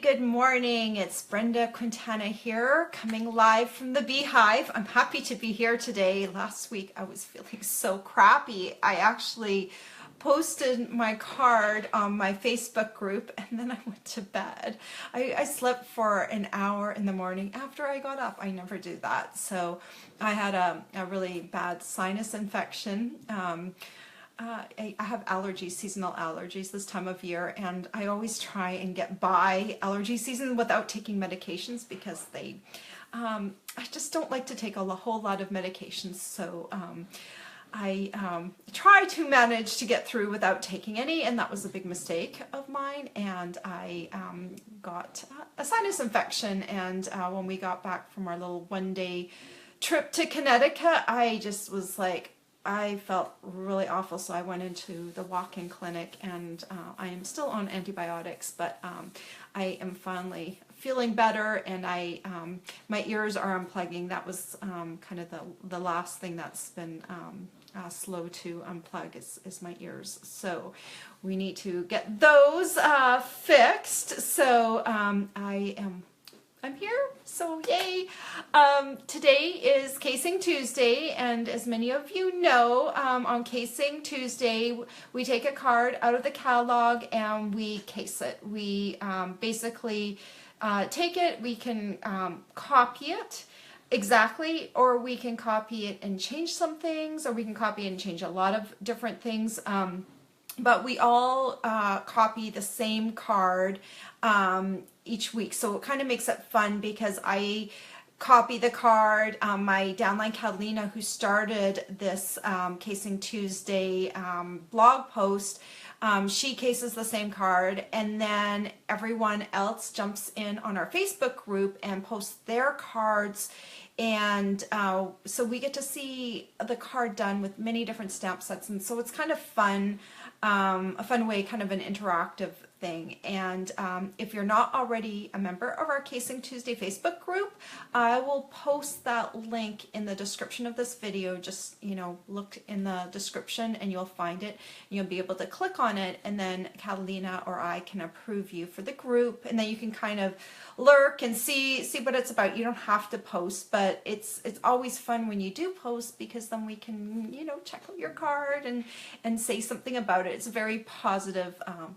Good morning. It's Brenda Quintana here, coming live from the Beehive. I'm happy to be here today. Last week I was feeling so crappy. I actually posted my card on my Facebook group and then I went to bed. I slept for an hour in the morning after I got up. I never do that. So I had a really bad sinus infection. I have allergies, seasonal allergies this time of year, and I always try and get by allergy season without taking medications because I just don't like to take a whole lot of medications. So I try to manage to get through without taking any, and that was a big mistake of mine. And I got a sinus infection, and when we got back from our little one-day trip to Connecticut, I just was like, I felt really awful, so I went into the walk-in clinic, and I am still on antibiotics, but I am finally feeling better, and my ears are unplugging. That was kind of the last thing that's been slow to unplug is my ears. So we need to get those fixed. So I'm here, so yay. Today is Casing Tuesday, and as many of you know, on Casing Tuesday, we take a card out of the catalog and we case it. We basically take it, we can copy it exactly, or we can copy it and change some things, or we can copy and change a lot of different things. But we all copy the same card each week, so it kind of makes it fun because I copy the card. My downline Catalina, who started this Casing Tuesday blog post, she cases the same card, and then everyone else jumps in on our Facebook group and posts their cards. And so we get to see the card done with many different stamp sets, and so it's kind of fun, a fun way, kind of an interactive thing. And if you're not already a member of our Casing Tuesday Facebook group, I will post that link in the description of this video. Just, look in the description and you'll find it. You'll be able to click on it, and then Catalina or I can approve you for the group, and then you can kind of lurk and see what it's about. You don't have to post, but it's always fun when you do post, because then we can check out your card and say something about it. It's a very positive,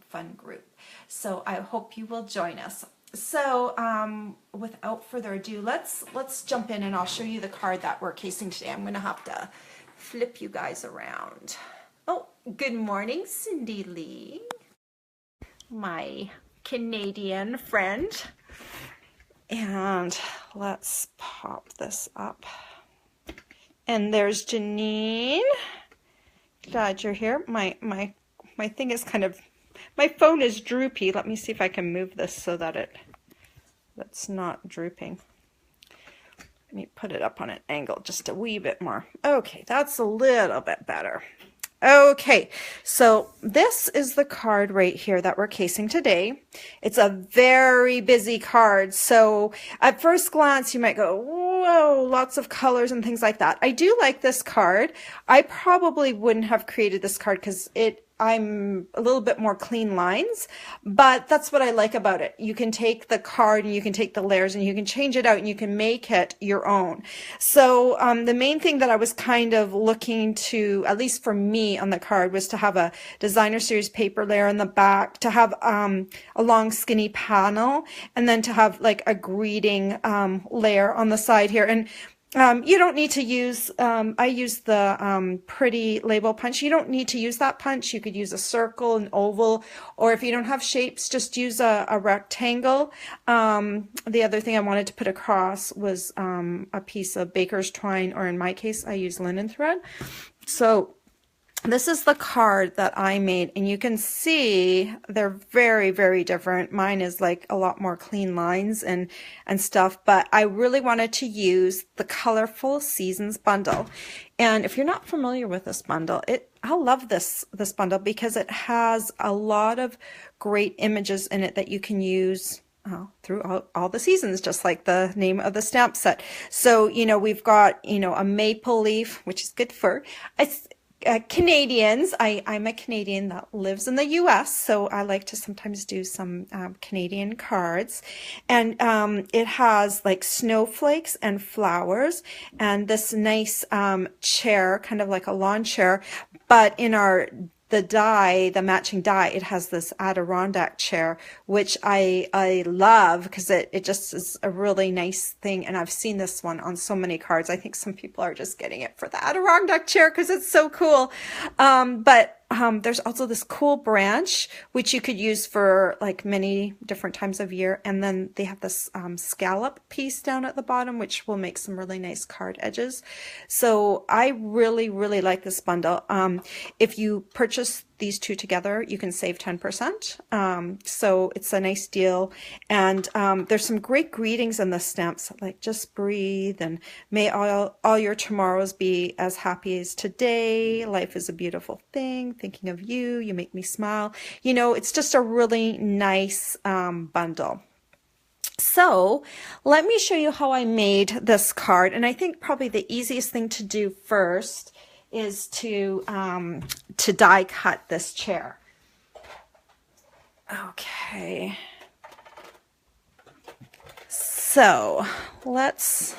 fun group. So I hope you will join us. So without further ado, let's jump in and I'll show you the card that we're casing today. I'm going to have to flip you guys around. Oh, good morning, Cindy Lee, my Canadian friend. And let's pop this up. And there's Janine. Glad you're here. My thing is my phone is droopy. Let me see if I can move this so that that's not drooping. Let me put it up on an angle just a wee bit more. Okay, that's a little bit better. Okay, so this is the card right here that we're casing today. It's a very busy card, so at first glance you might go, whoa, lots of colors and things like that. I do like this card. I probably wouldn't have created this card because I'm a little bit more clean lines, but that's what I like about it. You can take the card and you can take the layers and you can change it out and you can make it your own. So the main thing that I was kind of looking to, at least for me on the card, was to have a designer series paper layer in the back, to have a long skinny panel, and then to have like a greeting layer on the side here. And you don't need to use, I use the pretty label punch. You don't need to use that punch. You could use a circle, an oval, or if you don't have shapes, just use a rectangle. The other thing I wanted to put across was a piece of baker's twine, or in my case, I use linen thread. So this is the card that I made, and you can see they're very, very different. Mine is like a lot more clean lines and stuff, but I really wanted to use the Colorful Seasons bundle. And if you're not familiar with this bundle, I love this bundle because it has a lot of great images in it that you can use throughout all the seasons, just like the name of the stamp set. So, we've got, a maple leaf, which is good for, Canadians. I'm a Canadian that lives in the US, so I like to sometimes do some Canadian cards. And it has like snowflakes and flowers and this nice chair, kind of like a lawn chair, but in the matching die, it has this Adirondack chair, which I love because it just is a really nice thing. And I've seen this one on so many cards. I think some people are just getting it for the Adirondack chair because it's so cool. But there's also this cool branch, which you could use for like many different times of year. And then they have this scallop piece down at the bottom, which will make some really nice card edges. So I really, really like this bundle. If you purchase these two together, you can save 10%. So it's a nice deal. And there's some great greetings in the stamps, like just breathe and may all your tomorrows be as happy as today. Life is a beautiful thing. Thinking of you, you make me smile. You know, it's just a really nice bundle. So let me show you how I made this card. And I think probably the easiest thing to do first is to die cut this chair. Okay. So let's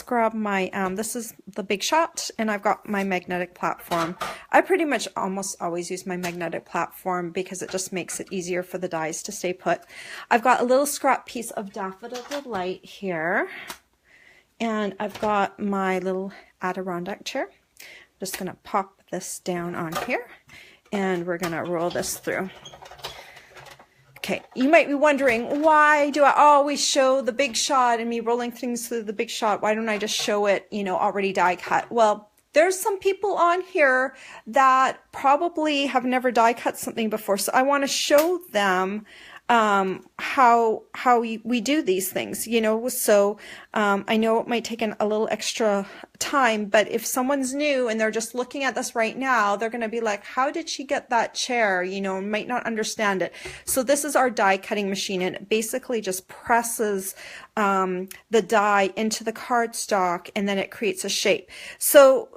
grab my, this is the Big Shot, and I've got my magnetic platform. I pretty much almost always use my magnetic platform because it just makes it easier for the dies to stay put. I've got a little scrap piece of Daffodil Delight here, and I've got my little Adirondack chair. I'm just going to pop this down on here, and we're going to roll this through. Okay, you might be wondering, why do I always show the Big Shot and me rolling things through the Big Shot? Why don't I just show it, you know, already die cut? Well, there's some people on here that probably have never die cut something before, so I want to show them how we do these things, you know. So I know it might take a little extra time, but if someone's new and they're just looking at this right now, they're going to be like, how did she get that chair? You know, might not understand it. So this is our die cutting machine, and it basically just presses the die into the cardstock, and then it creates a shape. So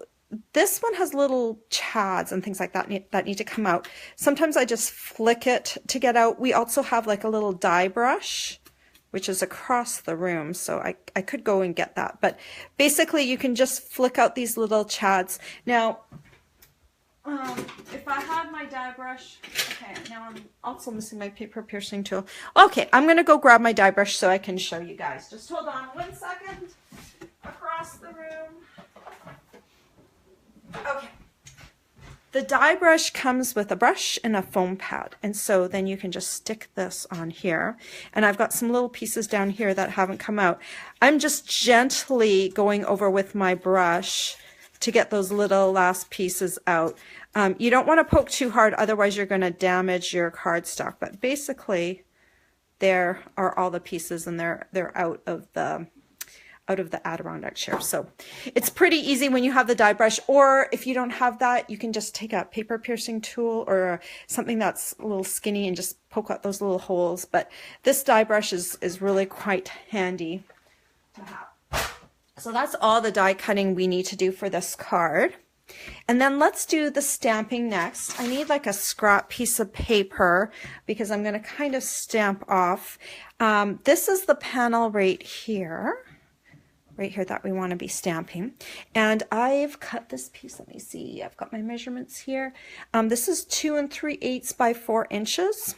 this one has little chads and things like that need to come out. Sometimes I just flick it to get out. We also have like a little die brush, which is across the room, so I could go and get that. But basically you can just flick out these little chads. Now, if I had my die brush, okay, now I'm also missing my paper piercing tool. Okay, I'm going to go grab my die brush so I can show you guys. Just hold on 1 second. Across the room. Okay, the die brush comes with a brush and a foam pad, and so then you can just stick this on here, and I've got some little pieces down here that haven't come out. I'm just gently going over with my brush to get those little last pieces out. You don't want to poke too hard, otherwise you're going to damage your cardstock, but basically there are all the pieces, and they're out of the Adirondack chair. So it's pretty easy when you have the die brush, or if you don't have that, you can just take a paper piercing tool or something that's a little skinny and just poke out those little holes. But this die brush is really quite handy to have. So that's all the die cutting we need to do for this card. And then let's do the stamping next. I need like a scrap piece of paper because I'm going to kind of stamp off. This is the panel right here that we want to be stamping. And I've cut this piece. Let me see. I've got my measurements here. This is 2 3/8 by 4 inches.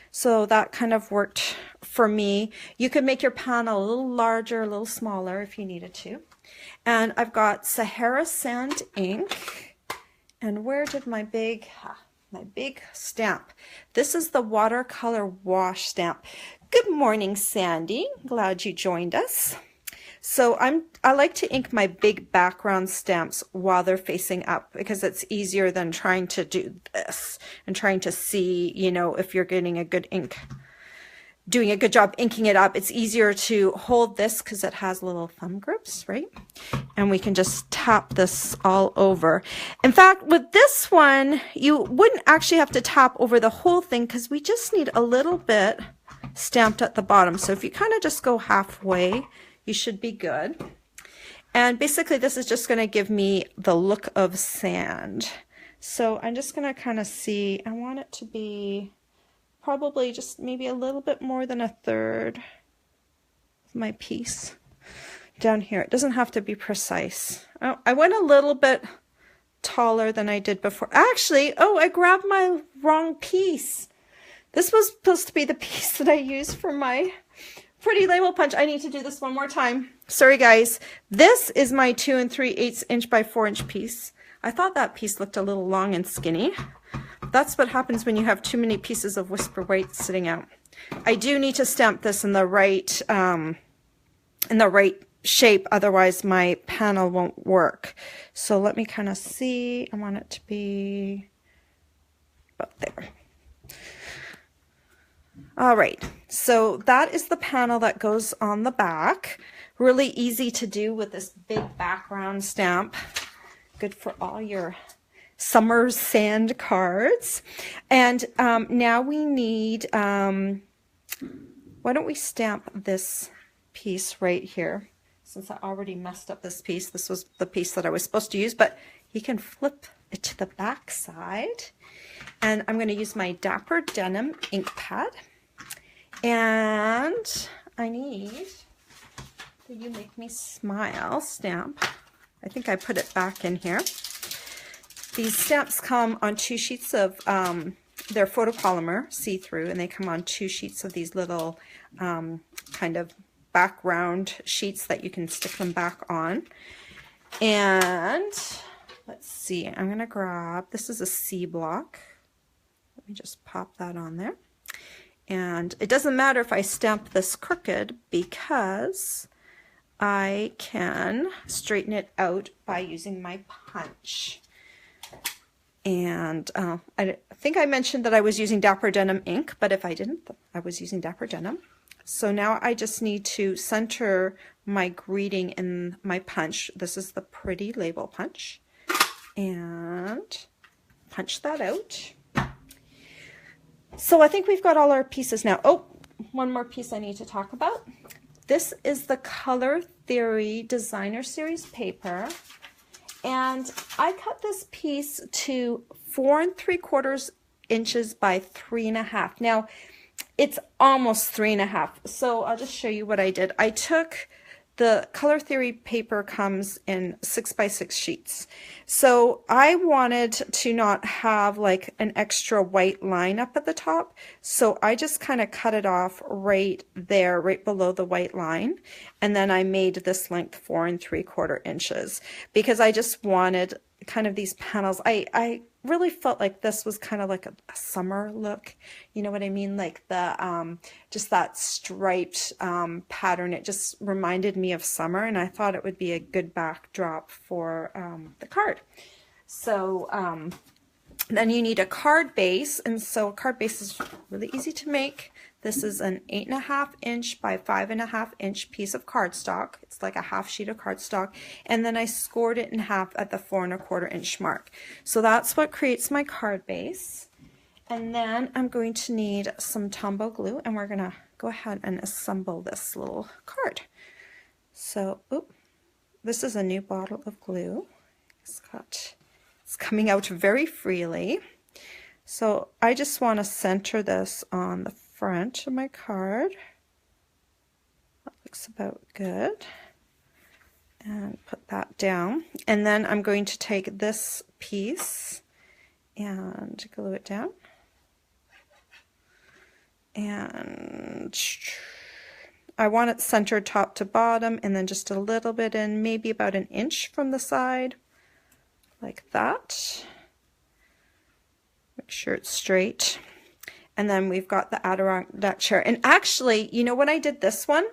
So that kind of worked for me. You could make your panel a little larger, a little smaller if you needed to. And I've got Sahara Sand ink. And where did my big stamp? This is the watercolor wash stamp. Good morning, Sandy. Glad you joined us. So I like to ink my big background stamps while they're facing up because it's easier than trying to do this and trying to see, you know, if you're getting a good ink, doing a good job inking it up. It's easier to hold this because it has little thumb grips, right? And we can just tap this all over. In fact, with this one, you wouldn't actually have to tap over the whole thing because we just need a little bit stamped at the bottom. So if you kind of just go halfway, you should be good. And basically this is just going to give me the look of sand. So I'm just going to kind of see, I want it to be probably just maybe a little bit more than a third of my piece down here. It doesn't have to be precise. Oh, I went a little bit taller than I did before. Actually, oh, I grabbed my wrong piece. This was supposed to be the piece that I used for my pretty label punch. I need to do this one more time. Sorry guys. This is my 2 3/8 inch by 4 inch piece. I thought that piece looked a little long and skinny. That's what happens when you have too many pieces of whisper white sitting out. I do need to stamp this in the right shape, otherwise my panel won't work. So let me kind of see. I want it to be about there. All right, so that is the panel that goes on the back. Really easy to do with this big background stamp. Good for all your summer sand cards. And now we need, why don't we stamp this piece right here? Since I already messed up this piece, this was the piece that I was supposed to use, but you can flip it to the back side. And I'm going to use my Dapper Denim ink pad. And I need the You Make Me Smile stamp. I think I put it back in here. These stamps come on 2 sheets of, they're photopolymer, see-through, and they come on 2 sheets of these little kind of background sheets that you can stick them back on. And let's see, I'm going to grab, this is a C block. Let me just pop that on there. And it doesn't matter if I stamp this crooked because I can straighten it out by using my punch. And I think I mentioned that I was using Dapper Denim ink, but if I didn't, I was using Dapper Denim. So now I just need to center my greeting in my punch. This is the Pretty Label punch. And punch that out. So I think we've got all our pieces now. Oh, one more piece I need to talk about. This is the Color Theory Designer Series paper. And I cut this piece to 4 3/4 inches by 3.5. Now, it's almost 3.5. So I'll just show you what I did. I took the Color Theory paper comes in 6 by 6 sheets. So I wanted to not have like an extra white line up at the top. So I just kind of cut it off right there, right below the white line. And then I made this length 4 3/4 inches because I just wanted kind of these panels. I really felt like this was kind of like a summer look. You know what I mean? Like the just that striped pattern. It just reminded me of summer, and I thought it would be a good backdrop for the card. So then you need a card base, and so a card base is really easy to make. This is an 8.5 inch by 5.5 inch piece of cardstock. It's like a half sheet of cardstock. And then I scored it in half at the 4 1/4 inch mark. So that's what creates my card base. And then I'm going to need some Tombow glue, and we're going to go ahead and assemble this little card. So, this is a new bottle of glue. It's coming out very freely. So I just want to center this on the front of my card. That looks about good. And put that down. And then I'm going to take this piece and glue it down. And I want it centered top to bottom, and then just a little bit in, maybe about an inch from the side, like that. Make sure it's straight. And then we've got the Adirondack chair. And actually, you know, when I did this one,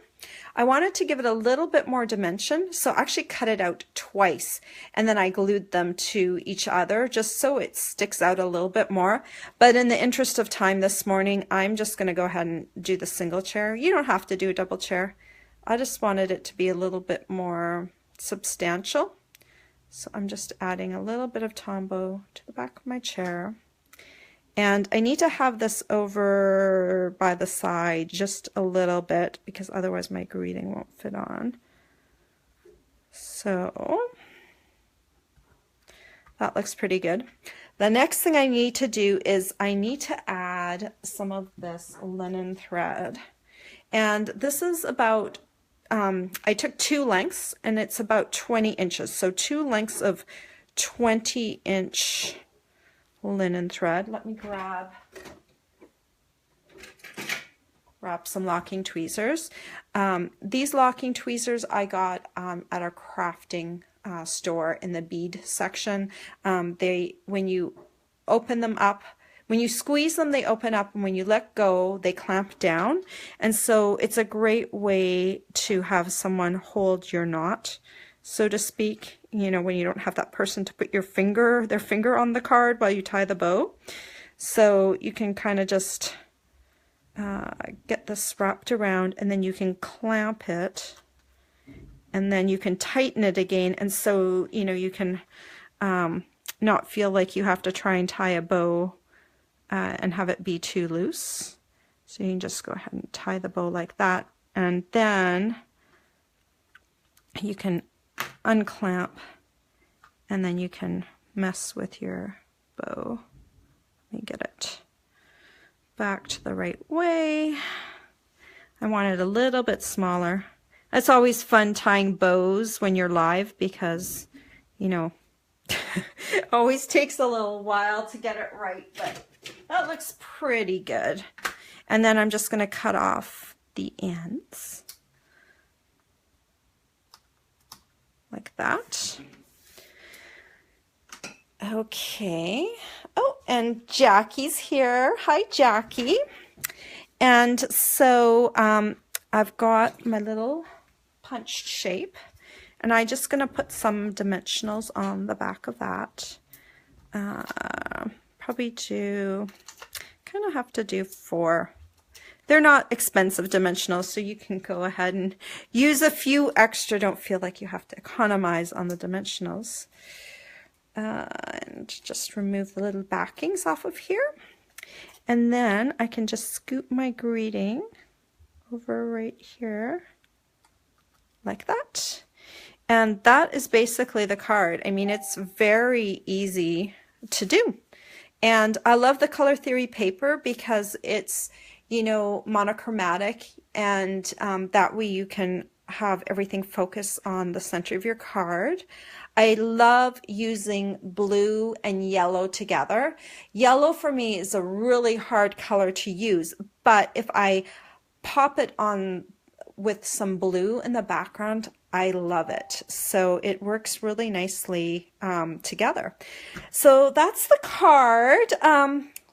I wanted to give it a little bit more dimension. So I actually cut it out twice, and then I glued them to each other just so it sticks out a little bit more. But in the interest of time this morning, I'm just going to go ahead and do the single chair. You don't have to do a double chair. I just wanted it to be a little bit more substantial. So I'm just adding a little bit of Tombow to the back of my chair. And I need to have this over by the side just a little bit because otherwise my greeting won't fit on. So that looks pretty good. The next thing I need to do is I need to add some of this linen thread. And this is about, I took 2 lengths and it's about 20 inches. So 2 lengths of 20-inch linen thread. Let me grab some locking tweezers. These locking tweezers I got at our crafting store in the bead section. When you open them up, when you squeeze them, they open up, and when you let go, they clamp down. And so it's a great way to have someone hold your knot, so to speak, you know, when you don't have that person to put their finger on the card while you tie the bow. So you can kind of just get this wrapped around, and then you can clamp it, and then you can tighten it again. And so, you know, you can not feel like you have to try and tie a bow and have it be too loose. So you can just go ahead and tie the bow like that, and then you can unclamp, and then you can mess with your bow. Let me get it back to the right way. I want it a little bit smaller. It's always fun tying bows when you're live because, you know, it always takes a little while to get it right, but that looks pretty good. And then I'm just going to cut off the ends like that. Okay. Oh, and Jackie's here. Hi, Jackie. And so I've got my little punched shape, and I'm just going to put some dimensionals on the back of that. Probably kind of have to do 4. They're not expensive dimensionals, so you can go ahead and use a few extra. Don't feel like you have to economize on the dimensionals. And just remove the little backings off of here. And then I can just scoop my greeting over right here like that. And that is basically the card. I mean, it's very easy to do. And I love the Color Theory paper because it's, you know, monochromatic, and that way you can have everything focus on the center of your card. I love using blue and yellow together. Yellow for me is a really hard color to use, but if I pop it on with some blue in the background, I love it. So it works really nicely together. So that's the card.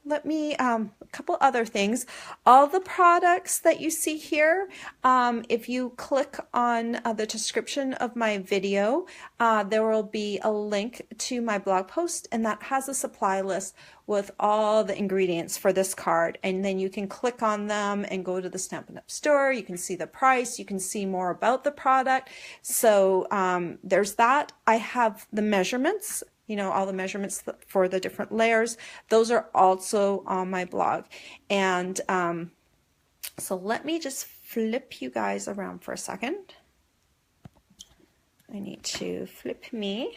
Let me, a couple other things. All the products that you see here, if you click on the description of my video, there will be a link to my blog post, and that has a supply list with all the ingredients for this card. And then you can click on them and go to the Stampin' Up! Store. You can see the price. You can see more about the product. So there's that. I have the measurements, you know, all the measurements for the different layers. Those are also on my blog. And so let me just flip you guys around for a second. I need to flip me.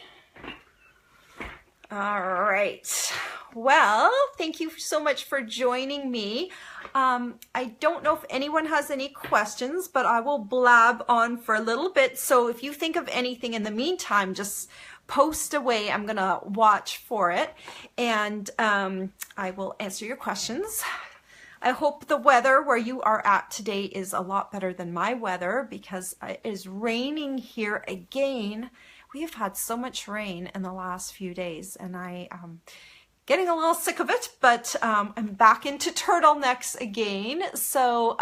All right. Well, thank you so much for joining me. I don't know if anyone has any questions, but I will blab on for a little bit. So if you think of anything in the meantime, just post away. I'm gonna watch for it, and I will answer your questions. I hope the weather where you are at today is a lot better than my weather, because it is raining here again. We have had so much rain in the last few days, and I'm getting a little sick of it, but I'm back into turtlenecks again. So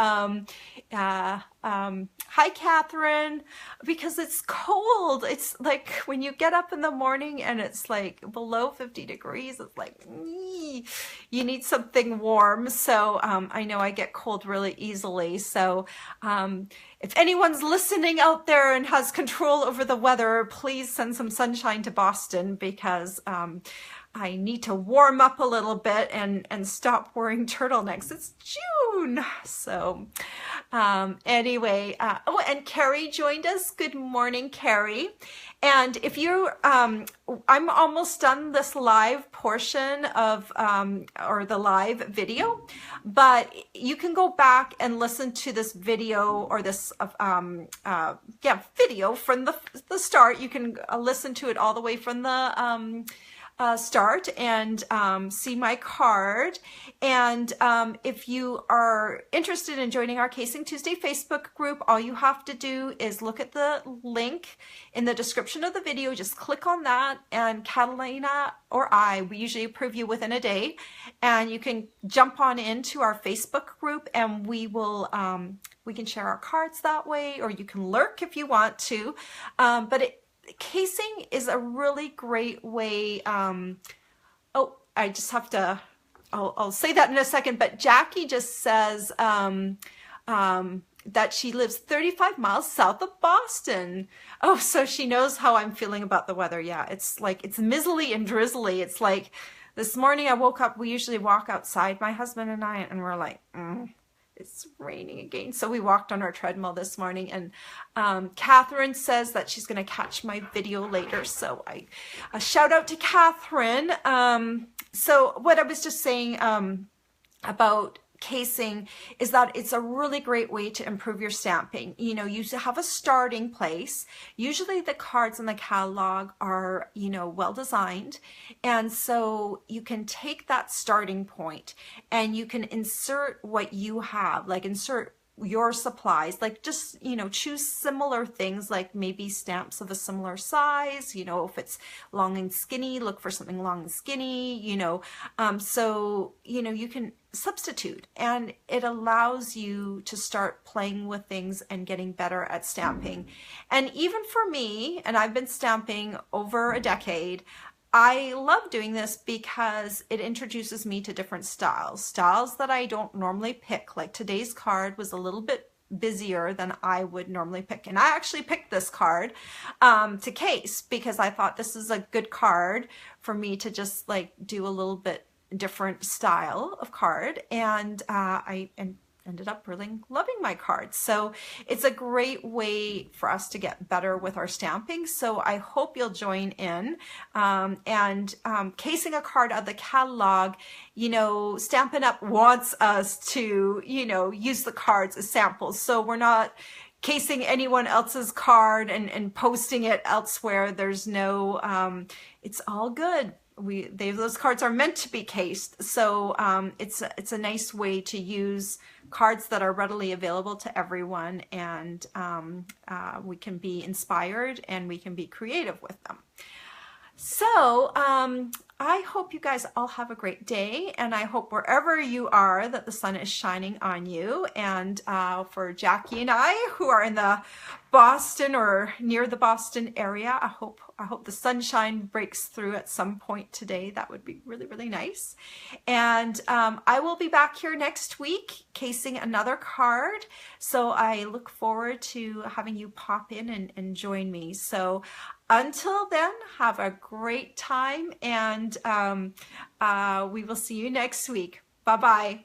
hi, Catherine, because it's cold. It's like when you get up in the morning and it's like below 50 degrees, it's like, you need something warm. So I know I get cold really easily. So if anyone's listening out there and has control over the weather, please send some sunshine to Boston, because I need to warm up a little bit and stop wearing turtlenecks. It's June. So Anyway, oh, and Carrie joined us. Good morning, Carrie. And if you, I'm almost done this live portion of, or the live video, but you can go back and listen to this video or this, yeah, video from the start. You can listen to it all the way from the, start and see my card. And if you are interested in joining our Casing Tuesday Facebook group, all you have to do is look at the link in the description of the video. Just click on that, and Catalina or we usually approve you within a day, and you can jump on into our Facebook group, and we will we can share our cards that way, or you can lurk if you want to. Casing is a really great way. Oh, I just have to, I'll say that in a second, but Jackie just says that she lives 35 miles south of Boston. Oh, so she knows how I'm feeling about the weather. Yeah, it's like, it's mizzly and drizzly. It's like this morning I woke up, we usually walk outside, my husband and I, and we're like, it's raining again. So we walked on our treadmill this morning, and Catherine says that she's going to catch my video later. So a shout out to Catherine. So what I was just saying about casing is that it's a really great way to improve your stamping. You know, you have a starting place. Usually the cards in the catalog are, you know, well designed. And so you can take that starting point and you can insert what you have, like insert your supplies, like just, you know, choose similar things, like maybe stamps of a similar size, you know, if it's long and skinny, look for something long and skinny, you know, so, you know, you can substitute, and it allows you to start playing with things and getting better at stamping. And even for me, and I've been stamping over a decade, I love doing this because it introduces me to different styles that I don't normally pick. Like today's card was a little bit busier than I would normally pick. And I actually picked this card to case because I thought this is a good card for me to just like do a little bit different style of card. And I ended up really loving my cards. So it's a great way for us to get better with our stamping. So I hope you'll join in. Casing a card out of the catalog, you know, Stampin' Up! Wants us to, you know, use the cards as samples. So we're not casing anyone else's card and posting it elsewhere. There's no, it's all good. Those cards are meant to be cased. So it's a nice way to use cards that are readily available to everyone, and we can be inspired and we can be creative with them. So I hope you guys all have a great day, and I hope wherever you are that the sun is shining on you. And for Jackie and I, who are in the Boston or near the Boston area, I hope the sunshine breaks through at some point today. That would be really, really nice. And I will be back here next week casing another card. So I look forward to having you pop in and join me. So until then, have a great time, and we will see you next week. Bye-bye.